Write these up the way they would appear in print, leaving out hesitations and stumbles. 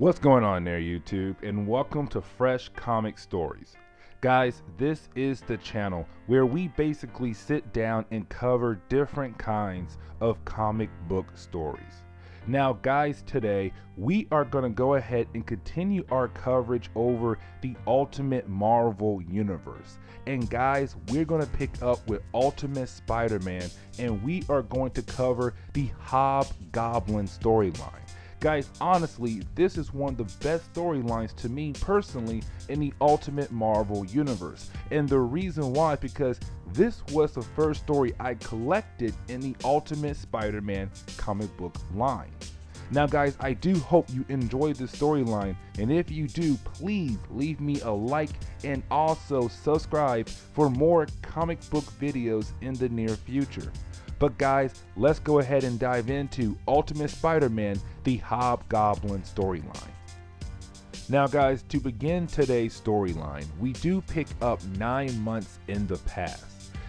What's going on there, YouTube, and welcome to Fresh Comic Stories. Guys, this is the channel where we basically sit down and cover different kinds of comic book stories. Now guys, today we are going to go ahead and continue our coverage over the Ultimate Marvel Universe. And guys, we're going to pick up with Ultimate Spider-Man, and we are going to cover the Hobgoblin storyline. Guys, honestly, this is one of the best storylines to me personally in the Ultimate Marvel Universe. And the reason why is because this was the first story I collected in the Ultimate Spider-Man comic book line. Now guys, I do hope you enjoyed this storyline, and if you do, please leave me a like and also subscribe for more comic book videos in the near future. But guys, let's go ahead and dive into Ultimate Spider-Man, the Hobgoblin storyline. Now guys, to begin today's storyline, we do pick up 9 months in the past.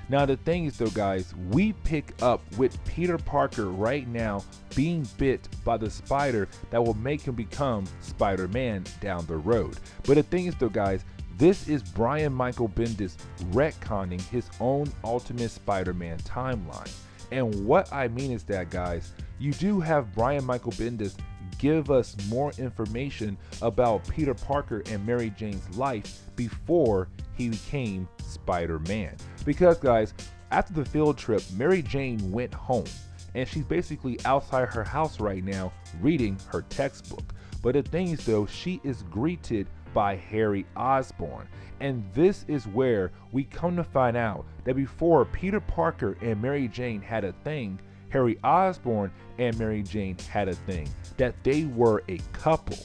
Now the thing is though guys, we pick up with Peter Parker right now being bit by the spider that will make him become Spider-Man down the road. But the thing is though guys, this is Brian Michael Bendis retconning his own Ultimate Spider-Man timeline. And what I mean is that guys, you do have Brian Michael Bendis give us more information about Peter Parker and Mary Jane's life before he became Spider-Man. Because guys, after the field trip, Mary Jane went home and she's basically outside her house right now reading her textbook. But the thing is though, she is greeted by Harry Osborn. And this is where we come to find out that before Peter Parker and Mary Jane had a thing, Harry Osborn and Mary Jane had a thing, that they were a couple.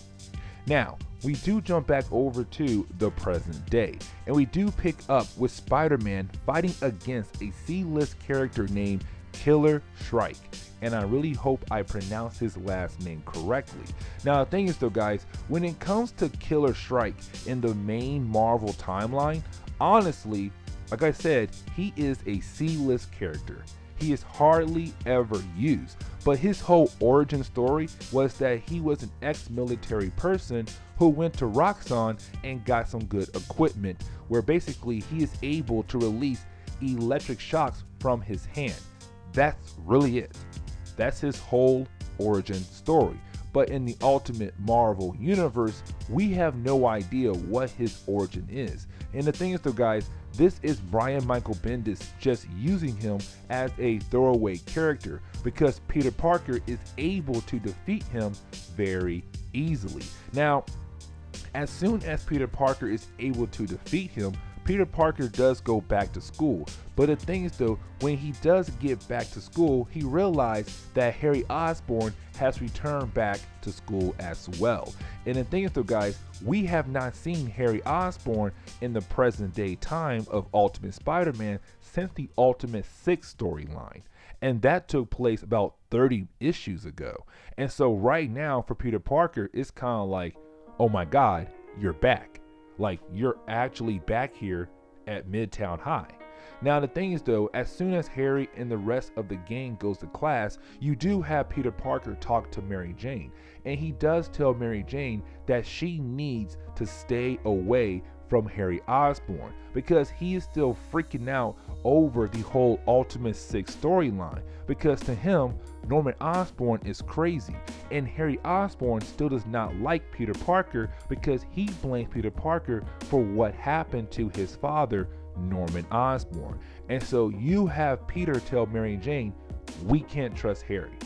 Now, we do jump back over to the present day, and we do pick up with Spider-Man fighting against a C-list character named Killer Shrike. And I really hope I pronounce his last name correctly. Now the thing is though guys, when it comes to Killer Shrike in the main Marvel timeline, honestly, like I said, he is a C-list character. He is hardly ever used, but his whole origin story was that he was an ex-military person who went to Roxxon and got some good equipment where basically he is able to release electric shocks from his hand. That's really it. That's his whole origin story. But in the Ultimate Marvel Universe, we have no idea what his origin is. And the thing is though guys, this is Brian Michael Bendis just using him as a throwaway character because Peter Parker is able to defeat him very easily. Now, as soon as Peter Parker is able to defeat him, Peter Parker does go back to school. But the thing is though, when he does get back to school, he realized that Harry Osborn has returned back to school as well. And the thing is though guys, we have not seen Harry Osborn in the present day time of Ultimate Spider-Man since the Ultimate 6 storyline. And that took place about 30 issues ago. And so right now for Peter Parker, it's kind of like, oh my God, you're back. Like, you're actually back here at Midtown High. Now the thing is though, as soon as Harry and the rest of the gang goes to class, you do have Peter Parker talk to Mary Jane. And he does tell Mary Jane that she needs to stay away from Harry Osborn because he is still freaking out over the whole Ultimate 6 storyline, because to him, Norman Osborn is crazy, and Harry Osborn still does not like Peter Parker because he blames Peter Parker for what happened to his father, Norman Osborn. And so you have Peter tell Mary Jane, we can't trust Harry.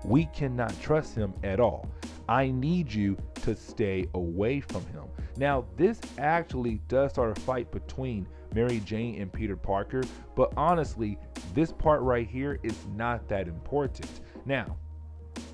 We cannot trust him at all. I need you to stay away from him. Now, this actually does start a fight between Mary Jane and Peter Parker, but honestly, this part right here is not that important. Now,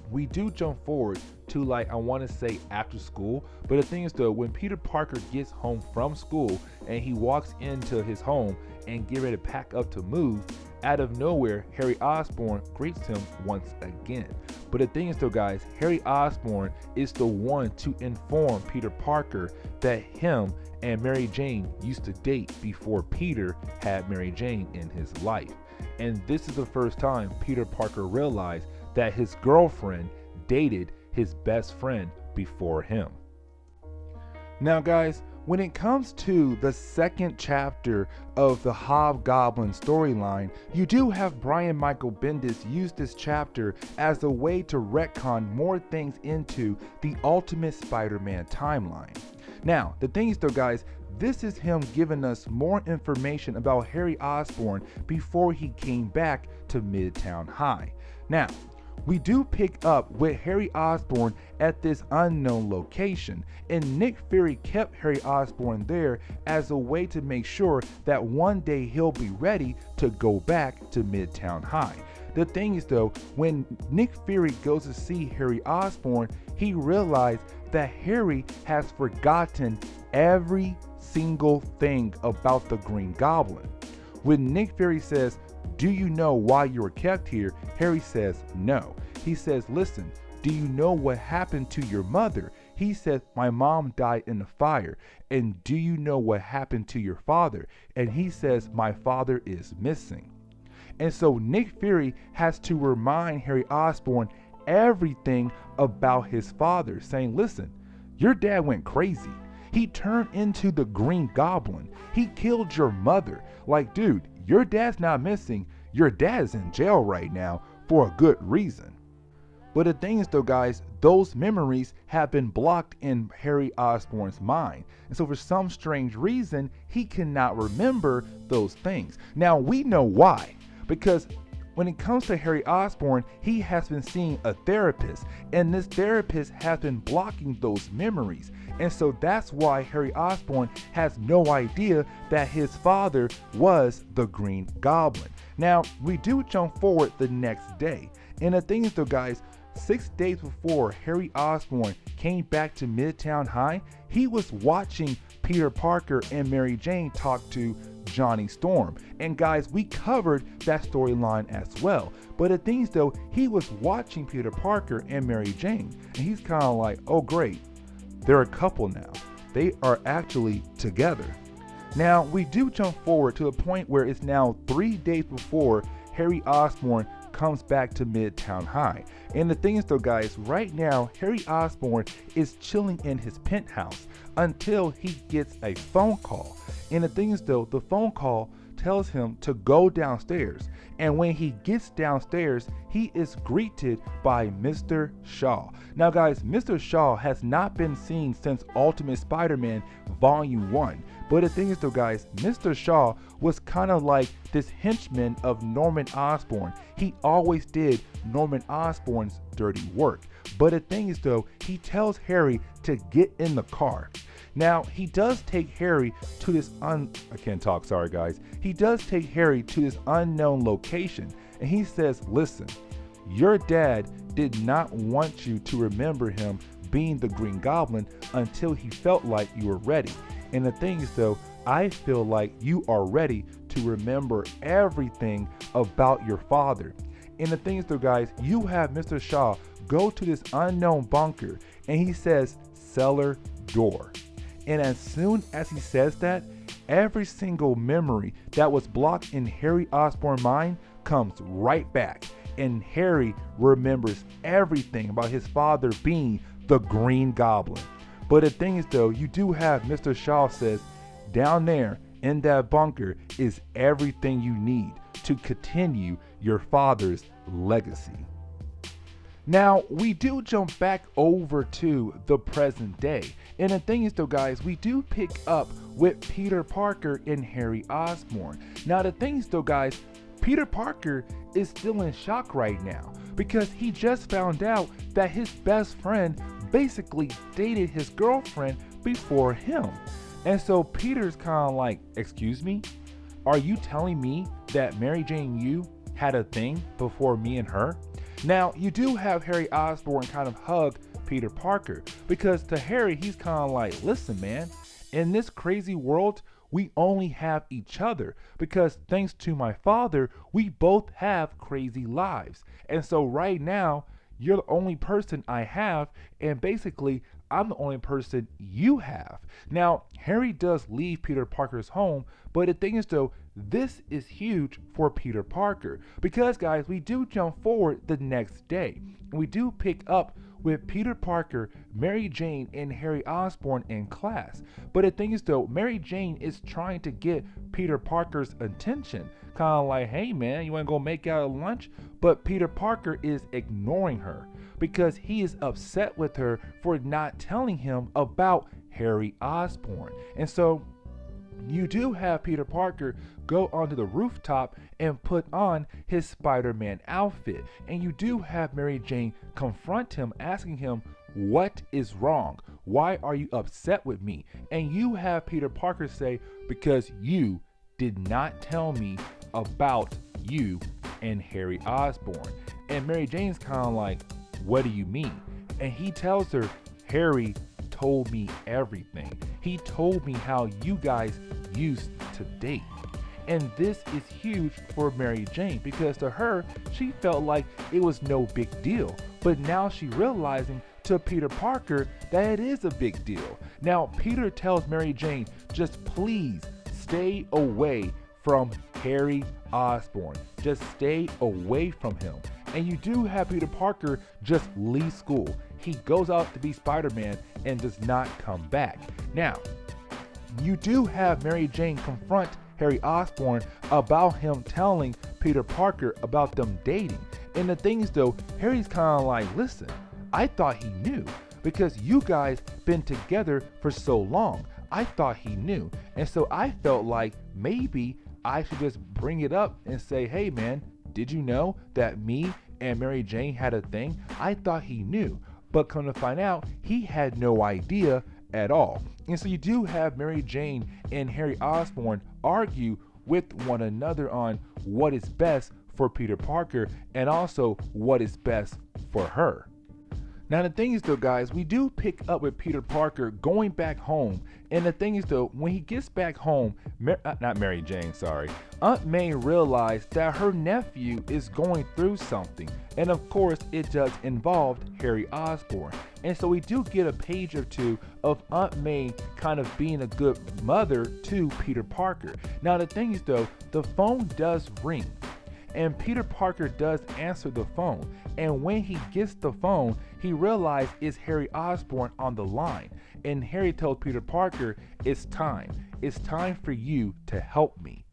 we do jump forward to, like, I want to say after school, but the thing is though, when Peter Parker gets home from school and he walks into his home and get ready to pack up to move, out of nowhere, Harry Osborn greets him once again. But the thing is though guys, Harry Osborn is the one to inform Peter Parker that him and Mary Jane used to date before Peter had Mary Jane in his life. And this is the first time Peter Parker realized that his girlfriend dated his best friend before him. Now guys, when it comes to the second chapter of the Hobgoblin storyline, you do have Brian Michael Bendis use this chapter as a way to retcon more things into the Ultimate Spider-Man timeline. Now, the thing is though guys, this is him giving us more information about Harry Osborn before he came back to Midtown High. Now, we do pick up with Harry Osborn at this unknown location, and Nick Fury kept Harry Osborn there as a way to make sure that one day he'll be ready to go back to Midtown High. The thing is though, when Nick Fury goes to see Harry Osborn, he realized that Harry has forgotten every single thing about the Green Goblin. When Nick Fury says, "Do you know why you were kept here?" Harry says, "No." He says, "Listen, do you know what happened to your mother?" He says, "My mom died in the fire." "And do you know what happened to your father?" And he says, "My father is missing." And so Nick Fury has to remind Harry Osborn everything about his father, saying, "Listen, your dad went crazy. He turned into the Green Goblin. He killed your mother. Like, dude, your dad's not missing. Your dad's in jail right now for a good reason." But the thing is though guys, those memories have been blocked in Harry Osborn's mind. And so for some strange reason, he cannot remember those things. Now we know why, because when it comes to Harry Osborn, he has been seeing a therapist, and this therapist has been blocking those memories. And so that's why Harry Osborn has no idea that his father was the Green Goblin. Now, we do jump forward the next day. And the thing is though guys, 6 days before Harry Osborn came back to Midtown High, he was watching Peter Parker and Mary Jane talk to Johnny Storm. And guys, we covered that storyline as well. But the thing is though, he was watching Peter Parker and Mary Jane, and he's kind of like, oh great, they're a couple now. They are actually together. Now, we do jump forward to the point where it's now 3 days before Harry Osborn comes back to Midtown High. And the thing is though guys, right now Harry Osborn is chilling in his penthouse until he gets a phone call. And the thing is though, the phone call tells him to go downstairs. And when he gets downstairs, he is greeted by Mr. Shaw. Now guys, Mr. Shaw has not been seen since Ultimate Spider-Man Volume 1. But the thing is though guys, Mr. Shaw was kind of like this henchman of Norman Osborn. He always did Norman Osborn's dirty work. But the thing is though, he tells Harry to get in the car. Now, he does take Harry to this He does take Harry to this unknown location, and he says, "Listen, your dad did not want you to remember him being the Green Goblin until he felt like you were ready. And the thing is though, I feel like you are ready to remember everything about your father." And the thing is though guys, you have Mr. Shaw go to this unknown bunker, and he says, "Cellar door." And as soon as he says that, every single memory that was blocked in Harry Osborn's mind comes right back. And Harry remembers everything about his father being the Green Goblin. But the thing is though, you do have Mr. Shaw says, down there in that bunker is everything you need to continue your father's legacy. Now, we do jump back over to the present day. And the thing is though guys, we do pick up with Peter Parker and Harry Osborn. Now the thing is though guys, Peter Parker is still in shock right now because he just found out that his best friend basically dated his girlfriend before him. And so Peter's kind of like, excuse me? Are you telling me that Mary Jane and you had a thing before me and her? Now, you do have Harry Osborn kind of hug Peter Parker because to Harry, he's kind of like, listen, man, in this crazy world, we only have each other because thanks to my father, we both have crazy lives. And so right now, you're the only person I have, and basically, I'm the only person you have. Now, Harry does leave Peter Parker's home, but the thing is though, this is huge for Peter Parker because guys, we do jump forward the next day and we do pick up with Peter Parker, Mary Jane, and Harry Osborn in class. But the thing is though, Mary Jane is trying to get Peter Parker's attention. Kind of like, hey man, you want to go make out at lunch? But Peter Parker is ignoring her because he is upset with her for not telling him about Harry Osborn. And so you do have Peter Parker go onto the rooftop and put on his Spider-Man outfit. And you do have Mary Jane confront him, asking him, what is wrong? Why are you upset with me? And you have Peter Parker say, because you did not tell me about you and Harry Osborn. And Mary Jane's kind of like, what do you mean? And he tells her, Harry told me everything. He told me how you guys used to date. And this is huge for Mary Jane because to her, she felt like it was no big deal. But now she realizing to Peter Parker that it is a big deal. Now Peter tells Mary Jane, just please stay away from Harry Osborn. Just stay away from him. And you do have Peter Parker just leave school. He goes out to be Spider-Man and does not come back. Now, you do have Mary Jane confront Harry Osborn about him telling Peter Parker about them dating. And the thing is though, Harry's kind of like, listen, I thought he knew because you guys been together for so long. I thought he knew. And so I felt like maybe I should just bring it up and say, hey man, did you know that me and Mary Jane had a thing? I thought he knew, but come to find out, he had no idea at all. And so you do have Mary Jane and Harry Osborn argue with one another on what is best for Peter Parker and also what is best for her. Now the thing is though guys, we do pick up with Peter Parker going back home, and the thing is though, when he gets back home, Aunt May realized that her nephew is going through something, and of course it does involve Harry Osborn. And so we do get a page or two of Aunt May kind of being a good mother to Peter Parker. Now the thing is though, the phone does ring. And Peter Parker does answer the phone. And when he gets the phone, he realizes it's Harry Osborn on the line. And Harry tells Peter Parker, it's time. It's time for you to help me.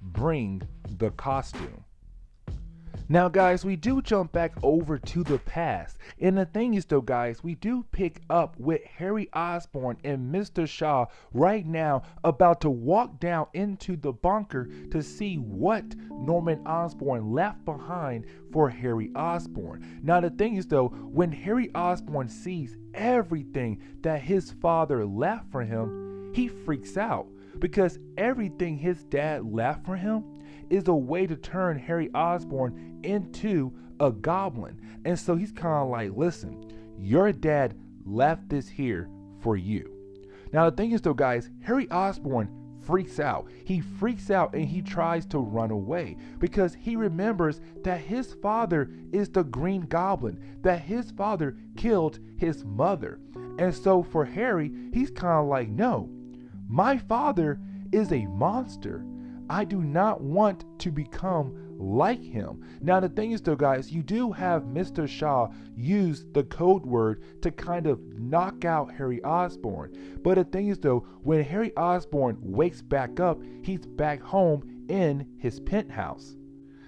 Bring the costume. Now guys, we do jump back over to the past. And the thing is though guys, we do pick up with Harry Osborn and Mr. Shaw right now about to walk down into the bunker to see what Norman Osborn left behind for Harry Osborn. Now the thing is though, when Harry Osborn sees everything that his father left for him, he freaks out because everything his dad left for him is a way to turn Harry Osborn into a goblin. And so he's kind of like, listen, your dad left this here for you. Now the thing is though guys, Harry Osborn freaks out. He freaks out and he tries to run away because he remembers that his father is the Green Goblin, that his father killed his mother. And so for Harry, he's kind of like, no, my father is a monster. I do not want to become like him. Now the thing is though guys, you do have Mr. Shaw use the code word to kind of knock out Harry Osborn. But the thing is though, when Harry Osborn wakes back up, he's back home in his penthouse.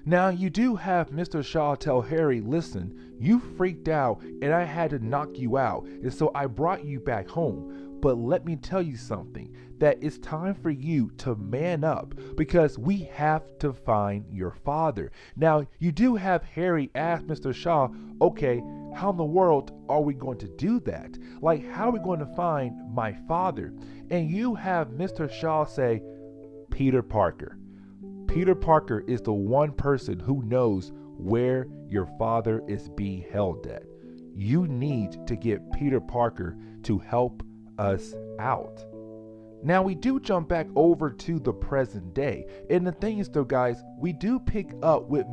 Now you do have Mr. Shaw tell Harry, listen, you freaked out and I had to knock you out, and so I brought you back home. But let me tell you something, that it's time for you to man up because we have to find your father. Now, you do have Harry ask Mr. Shaw, okay, how in the world are we going to do that? Like, how are we going to find my father? And you have Mr. Shaw say, Peter Parker. Peter Parker is the one person who knows where your father is being held at. You need to get Peter Parker to help us out. Now we do jump back over to the present day, and the thing is though guys, we do pick up with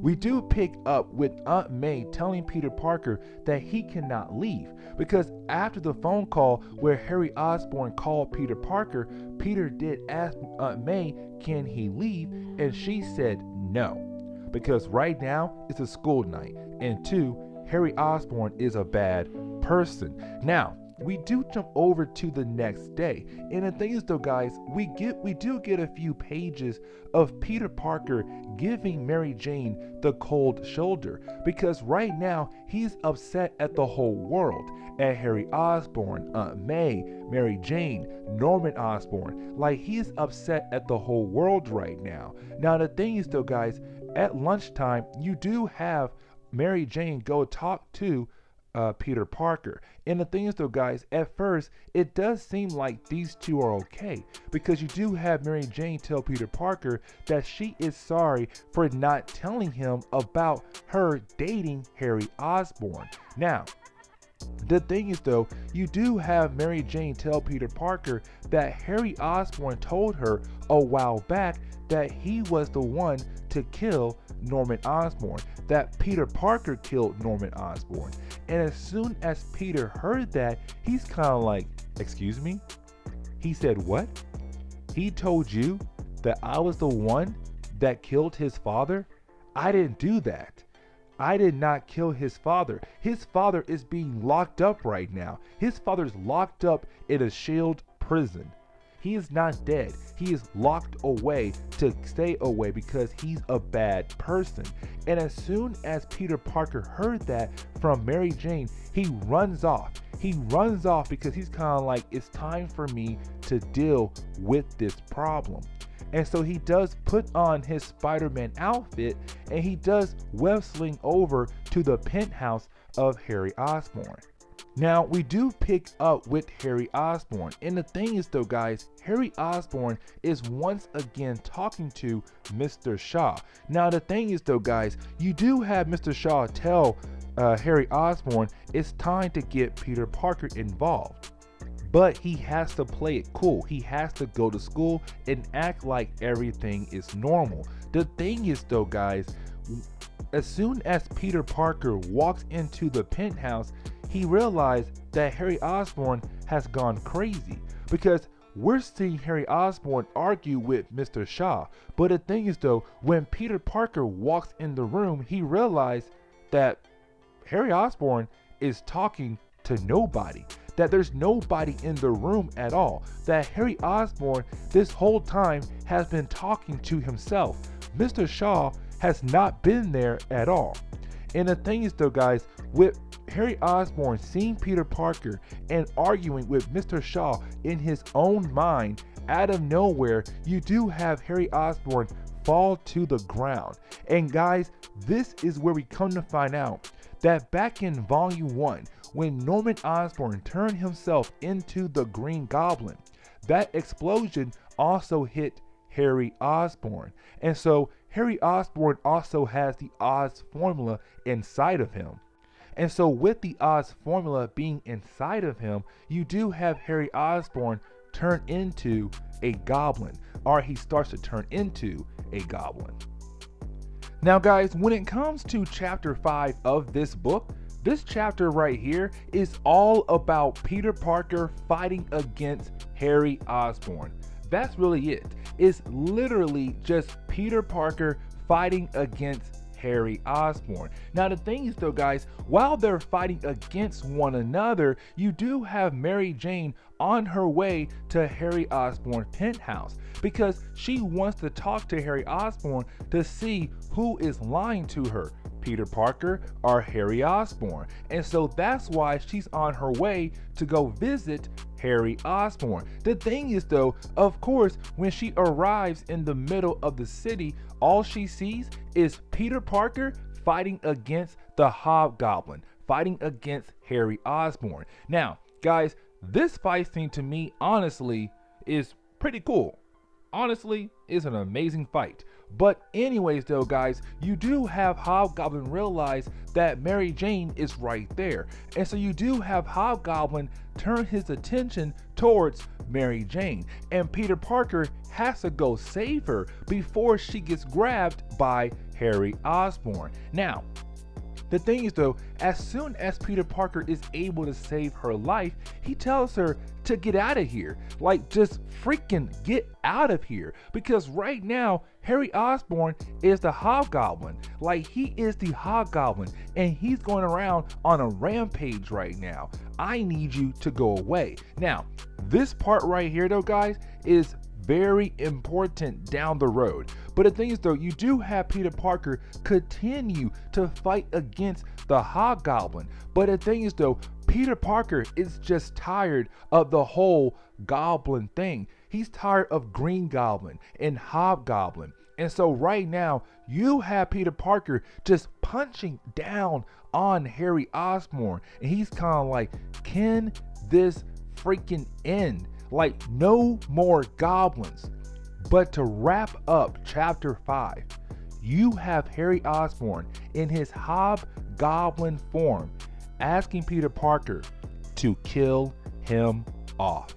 we do pick up with Aunt May telling Peter Parker that he cannot leave because after the phone call where Harry Osborn called Peter Parker, Peter did ask Aunt May, can he leave? And she said no, because right now it's a school night, and 2, Harry Osborn is a bad person. Now, we do jump over to the next day, and the thing is though, guys, we do get a few pages of Peter Parker giving Mary Jane the cold shoulder, because right now he's upset at the whole world, at Harry Osborn, Aunt May, Mary Jane, Norman Osborn. Like, he's upset at the whole world right now. Now the thing is though, guys, at lunchtime you do have Mary Jane go talk to Peter Parker. And the thing is though, guys, at first it does seem like these two are okay, because you do have Mary Jane tell Peter Parker that she is sorry for not telling him about her dating Harry Osborn. Now, the thing is though, you do have Mary Jane tell Peter Parker that Harry Osborn told her a while back that he was the one to kill Norman Osborn, that Peter Parker killed Norman Osborn. And as soon as Peter heard that, he's kind of like, excuse me? He said, what? He told you that I was the one that killed his father? I didn't do that. I did not kill his father. His father is being locked up right now. His father's locked up in a shield prison. He is not dead. He is locked away to stay away because he's a bad person. And as soon as Peter Parker heard that from Mary Jane, he runs off. He runs off because he's kind of like, it's time for me to deal with this problem. And so he does put on his Spider-Man outfit, and he does web sling over to the penthouse of Harry Osborn. Now, we do pick up with Harry Osborn, and the thing is though, guys, Harry Osborn is once again talking to Mr. Shaw. Now, the thing is though, guys, you do have Mr. Shaw tell Harry Osborn it's time to get Peter Parker involved. But he has to play it cool. He has to go to school and act like everything is normal. The thing is though, guys, as soon as Peter Parker walks into the penthouse, he realized that Harry Osborn has gone crazy, because we're seeing Harry Osborn argue with Mr. Shaw. But the thing is though, when Peter Parker walks in the room, he realized that Harry Osborn is talking to nobody, that there's nobody in the room at all, that Harry Osborn this whole time has been talking to himself. Mr. Shaw has not been there at all. And the thing is though, guys, with Harry Osborn seeing Peter Parker and arguing with Mr. Shaw in his own mind, out of nowhere, you do have Harry Osborn fall to the ground. And guys, this is where we come to find out that back in Volume 1, when Norman Osborn turned himself into the Green Goblin, that explosion also hit Harry Osborn. And so Harry Osborn also has the Oz formula inside of him. And so with the Oz formula being inside of him, you do have Harry Osborn turn into a goblin, or he starts to turn into a goblin. Now guys, when it comes to chapter 5 of this book, this chapter right here is all about Peter Parker fighting against Harry Osborn. That's really it. It's literally just Peter Parker fighting against Harry Osborn. Now the thing is though, guys, while they're fighting against one another, you do have Mary Jane on her way to Harry Osborn's penthouse, because she wants to talk to Harry Osborn to see who is lying to her, Peter Parker or Harry Osborn. And so that's why she's on her way to go visit Harry Osborn. The thing is though, of course, when she arrives in the middle of the city, all she sees is Peter Parker fighting against the Hobgoblin, fighting against Harry Osborn. Now, guys, this fight scene to me, honestly, is pretty cool. Honestly, it's an amazing fight. But anyways though, guys, you do have Hobgoblin realize that Mary Jane is right there. And so you do have Hobgoblin turn his attention towards Mary Jane. And Peter Parker has to go save her before she gets grabbed by Harry Osborn. Now, The thing is though, as soon as Peter Parker is able to save her life, he tells her to get out of here. Like, just freaking get out of here. Because right now, Harry Osborn is the Hobgoblin. Like, he is the Hobgoblin and he's going around on a rampage right now. I need you to go away. Now, this part right here though, guys, is very important down the road. But the thing is though, you do have Peter Parker continue to fight against the Hobgoblin. But the thing is though, Peter Parker is just tired of the whole Goblin thing. He's tired of Green Goblin and Hobgoblin. And so right now, you have Peter Parker just punching down on Harry Osborn. And he's kind of like, can this freaking end? Like, no more goblins. But to wrap up chapter 5, you have Harry Osborn in his Hobgoblin form asking Peter Parker to kill him off.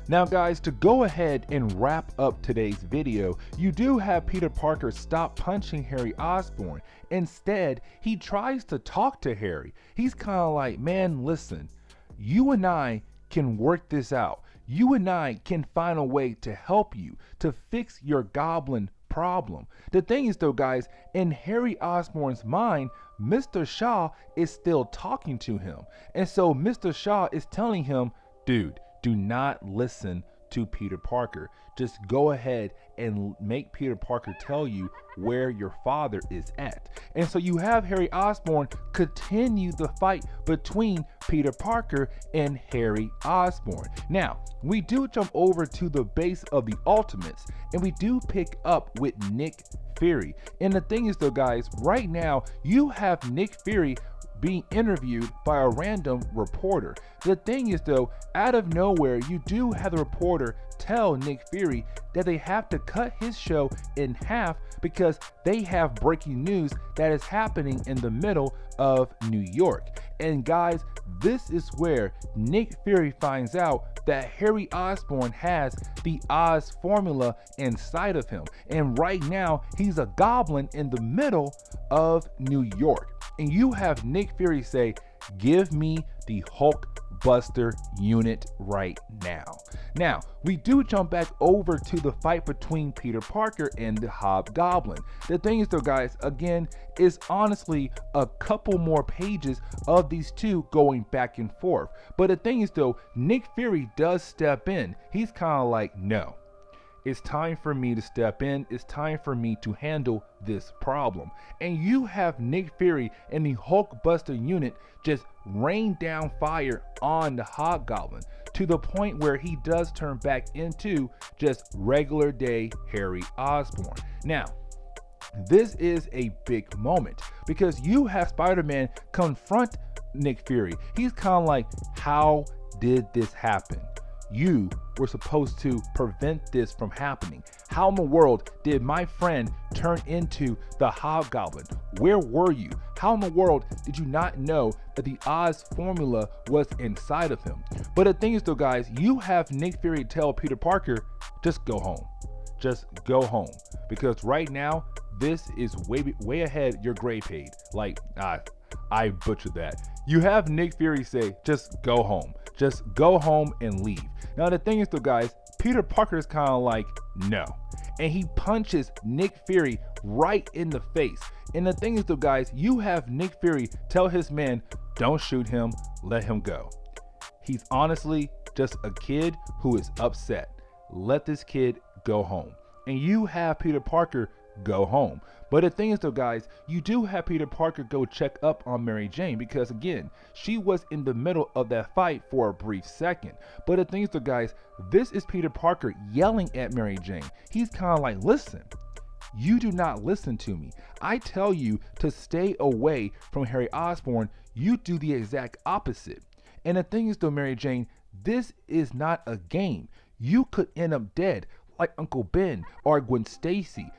Now guys, to go ahead and wrap up today's video, you do have Peter Parker stop punching Harry Osborn. Instead, he tries to talk to Harry. He's kind of like, man, listen, you and I can work this out. You and I can find a way to help you to fix your goblin problem. The thing is though, guys, in Harry Osborn's mind, Mr. Shaw is still talking to him. And so Mr. Shaw is telling him, dude, do not listen to Peter Parker. Just go ahead and make Peter Parker tell you where your father is at. And so you have Harry Osborn continue the fight between Peter Parker and Harry Osborn. Now, we do jump over to the base of the Ultimates, and we do pick up with Nick Fury. And the thing is though, guys, right now you have Nick Fury being interviewed by a random reporter. The thing is though, out of nowhere, you do have the reporter tell Nick Fury that they have to cut his show in half because they have breaking news that is happening in the middle of New York. And guys, this is where Nick Fury finds out that Harry Osborn has the Oz formula inside of him. And right now, he's a goblin in the middle of New York. And you have Nick Fury say, give me the Hulk Buster unit right now. Now, we do jump back over to the fight between Peter Parker and the Hobgoblin. The thing is though, guys, again, is honestly a couple more pages of these two going back and forth. But the thing is though, Nick Fury does step in. He's kind of like, no. It's time for me to step in. It's time for me to handle this problem. And you have Nick Fury and the Hulk Buster unit just rain down fire on the Hobgoblin to the point where he does turn back into just regular day Harry Osborn. Now, this is a big moment because you have Spider-Man confront Nick Fury. He's kind of like, how did this happen? You were supposed to prevent this from happening. How in the world did my friend turn into the Hobgoblin? Where were you? How in the world did you not know that the Oz formula was inside of him? But the thing is though, guys, you have Nick Fury tell Peter Parker, just go home. Just go home. Because right now, this is way ahead your grade paid. Like, I butchered that. You have Nick Fury say, just go home. Just go home and leave. Now the thing is though, guys, Peter Parker is kind of like, no. And he punches Nick Fury right in the face. And the thing is though, guys, you have Nick Fury tell his men, don't shoot him, let him go. He's honestly just a kid who is upset. Let this kid go home. And you have Peter Parker go home. But the thing is though, guys, you do have Peter Parker go check up on Mary Jane because again, she was in the middle of that fight for a brief second. But the thing is though, guys, this is Peter Parker yelling at Mary Jane. He's kind of like, listen, you do not listen to me. I tell you to stay away from Harry Osborn. You do the exact opposite. And the thing is though, Mary Jane, this is not a game. You could end up dead like Uncle Ben or Gwen Stacy.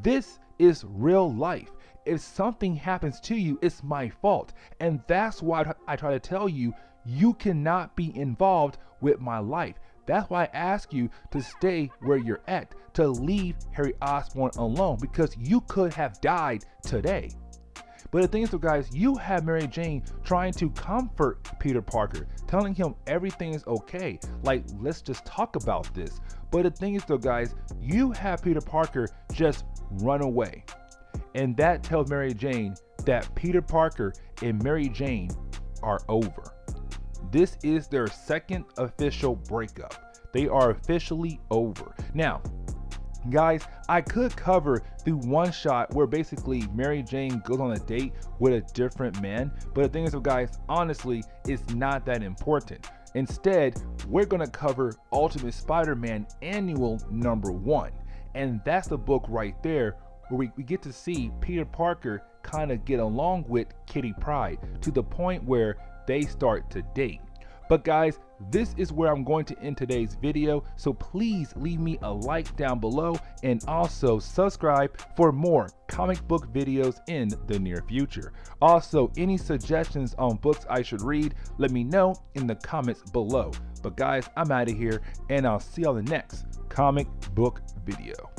This is real life. If something happens to you, it's my fault. And that's why I try to tell you, you cannot be involved with my life. That's why I ask you to stay where you're at, to leave Harry Osborn alone, because you could have died today. But the thing is, though, guys, you have Mary Jane trying to comfort Peter Parker, telling him everything is okay. Like, let's just talk about this. But the thing is, though, guys, you have Peter Parker just run away. And that tells Mary Jane that Peter Parker and Mary Jane are over. This is their second official breakup. They are officially over. Now, guys, I could cover the one shot where basically Mary Jane goes on a date with a different man, but the thing is, guys, honestly, it's not that important. Instead, we're gonna cover Ultimate Spider-Man Annual #1, and that's the book right there where we get to see Peter Parker kind of get along with Kitty Pryde to the point where they start to date. But guys, this is where I'm going to end today's video, so please leave me a like down below and also subscribe for more comic book videos in the near future. Also, any suggestions on books I should read, let me know in the comments below. But guys, I'm out of here, and I'll see y'all in the next comic book video.